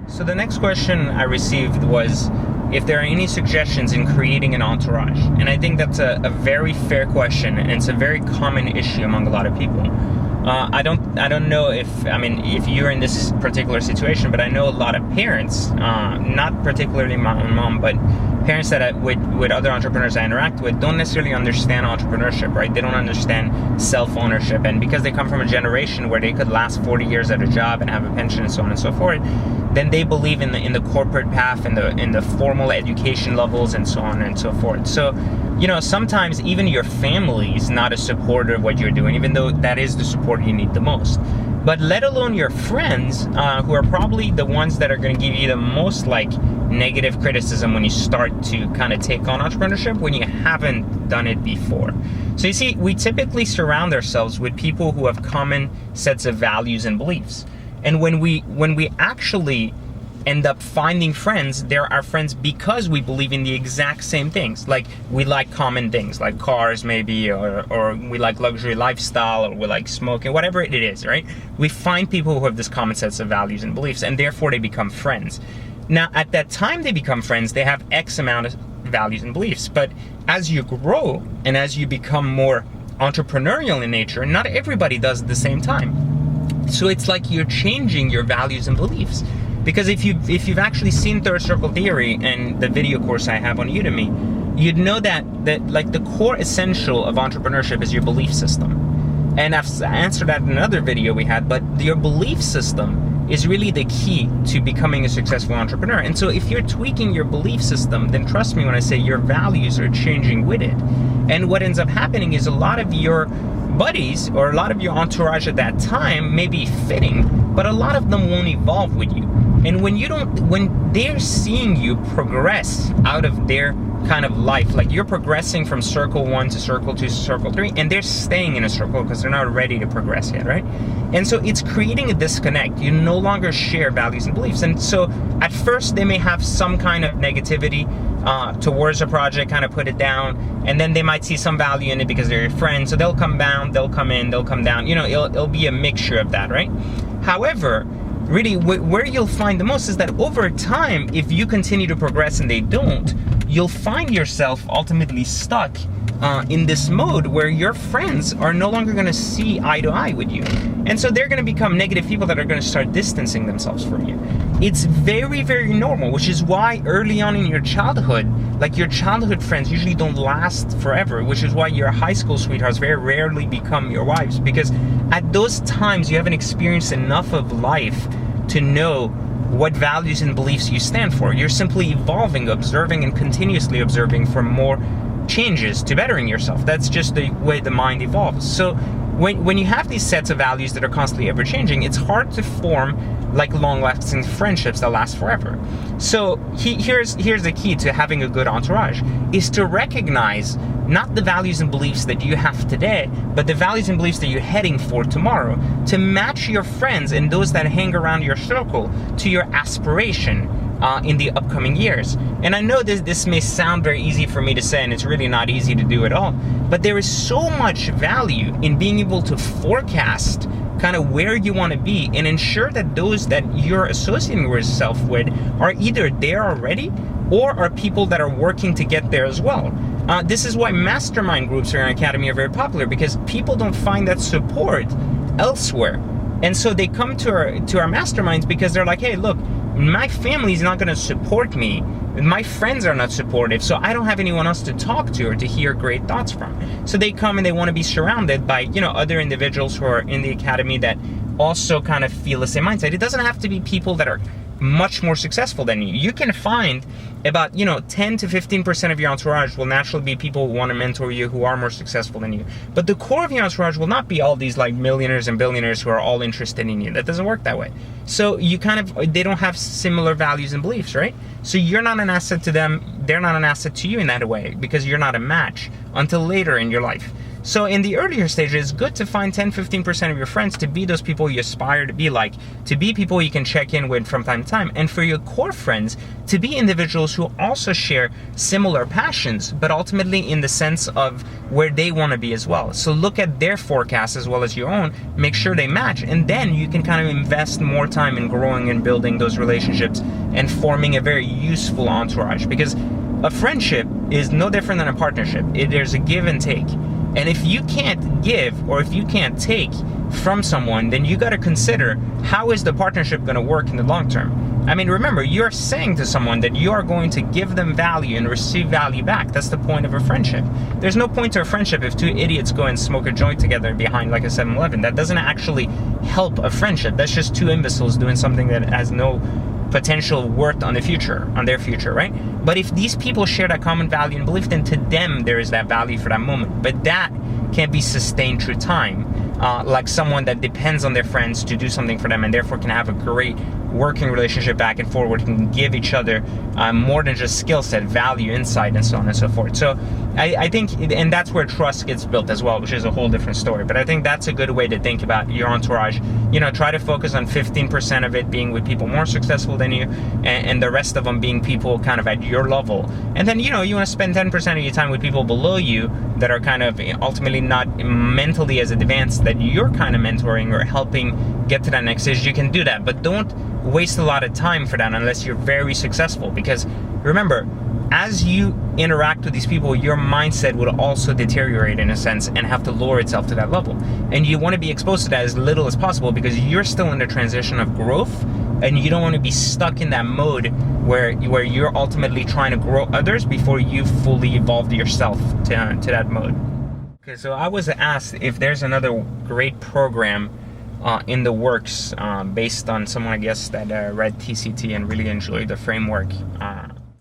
So the next question I received was if there are any suggestions in creating an entourage. And I think that's a very fair question, and it's a very common issue among a lot of people. I don't know if you're in this particular situation, but I know a lot of parents, not particularly my own mom, but parents that with other entrepreneurs I interact with don't necessarily understand entrepreneurship, right? They don't understand self-ownership, and because they come from a generation where they could last 40 years at a job and have a pension and so on and so forth, then they believe in the corporate path and in the formal education levels and so on and so forth. So, sometimes even your family is not a supporter of what you're doing, even though that is the support you need the most. But let alone your friends, who are probably the ones that are going to give you the most negative criticism when you start to kind of take on entrepreneurship when you haven't done it before. So you see, we typically surround ourselves with people who have common sets of values and beliefs. And when we actually end up finding friends, they're our friends because we believe in the exact same things. Like, we like common things, like cars maybe, or we like luxury lifestyle, or we like smoking, whatever it is, right? We find people who have this common sets of values and beliefs, and therefore they become friends. Now, at that time they become friends, they have X amount of values and beliefs. But as you grow and as you become more entrepreneurial in nature, not everybody does at the same time. So it's like you're changing your values and beliefs. Because if you've actually seen Third Circle Theory and the video course I have on Udemy, you'd know that like the core essential of entrepreneurship is your belief system. And I've answered that in another video we had, but your belief system is really the key to becoming a successful entrepreneur. And so if you're tweaking your belief system, then trust me when I say your values are changing with it. And what ends up happening is a lot of your buddies or a lot of your entourage at that time may be fitting, but a lot of them won't evolve with you. And when they're seeing you progress out of their kind of life, like you're progressing from circle 1 to circle 2 to circle 3, and they're staying in a circle because they're not ready to progress yet, right? And so it's creating a disconnect. You no longer share values and beliefs. And so at first they may have some kind of negativity towards a project, kind of put it down, and then they might see some value in it because they're your friends. So they'll come down, they'll come in, they'll come down. It'll be a mixture of that, right? However, really where you'll find the most is that over time, if you continue to progress and they don't, you'll find yourself ultimately stuck in this mode where your friends are no longer going to see eye to eye with you. And so they're going to become negative people that are going to start distancing themselves from you. It's very, very normal, which is why early on in your childhood, like your childhood friends usually don't last forever, which is why your high school sweethearts very rarely become your wives, because at those times you haven't experienced enough of life to know what values and beliefs you stand for. You're simply evolving, observing, and continuously observing for more changes to bettering yourself. That's just the way the mind evolves. So when you have these sets of values that are constantly ever changing, it's hard to form like long-lasting friendships that last forever. So here's the key to having a good entourage, is to recognize not the values and beliefs that you have today, but the values and beliefs that you're heading for tomorrow, to match your friends and those that hang around your circle to your aspiration in the upcoming years. And I know this may sound very easy for me to say, and it's really not easy to do at all, but there is so much value in being able to forecast kind of where you want to be and ensure that those that you're associating yourself with are either there already or are people that are working to get there as well. This is why mastermind groups here in Academy are very popular, because people don't find that support elsewhere. And so they come to our masterminds because they're like, hey, look, my family's not going to support me. My friends are not supportive, so I don't have anyone else to talk to or to hear great thoughts from. So they come and they want to be surrounded by, other individuals who are in the academy that also kind of feel the same mindset. It doesn't have to be people that are much more successful than you. You can find about 10 to 15% of your entourage will naturally be people who want to mentor you, who are more successful than you. But the core of your entourage will not be all these like millionaires and billionaires who are all interested in you. That doesn't work that way. So they don't have similar values and beliefs, right? So you're not an asset to them, they're not an asset to you in that way, because you're not a match until later in your life. So in the earlier stages, it's good to find 10-15% of your friends to be those people you aspire to be like, to be people you can check in with from time to time, and for your core friends to be individuals who also share similar passions, but ultimately in the sense of where they want to be as well. So look at their forecast as well as your own, make sure they match, and then you can kind of invest more time in growing and building those relationships and forming a very useful entourage. Because a friendship is no different than a partnership. There's a give and take. And if you can't give or if you can't take from someone, then you got to consider, how is the partnership going to work in the long term? I mean, remember, you're saying to someone that you are going to give them value and receive value back. That's the point of a friendship. There's no point to a friendship if two idiots go and smoke a joint together behind like a 7-Eleven. That doesn't actually help a friendship. That's just two imbeciles doing something that has no potential worth on their future, right? But if these people share that common value and belief, then to them there is that value for that moment. But that can't be sustained through time. Like someone that depends on their friends to do something for them and therefore can have a great working relationship back and forward, can give each other more than just skill set, value, insight, and so on and so forth. So I think, and that's where trust gets built as well, which is a whole different story. But I think that's a good way to think about your entourage. You know, try to focus on 15% of it being with people more successful than you, and the rest of them being people kind of at your level. And then, you know, you want to spend 10% of your time with people below you that are kind of ultimately not mentally as advanced that you're kind of mentoring or helping get to that next stage. You can do that, but don't waste a lot of time for that unless you're very successful. Because remember, as you interact with these people, your mindset will also deteriorate in a sense and have to lower itself to that level. And you want to be exposed to that as little as possible because you're still in the transition of growth, and you don't want to be stuck in that mode where you're ultimately trying to grow others before you've fully evolved yourself to that mode. Okay, so I was asked if there's another great program in the works based on someone, I guess, that read TCT and really enjoyed the framework.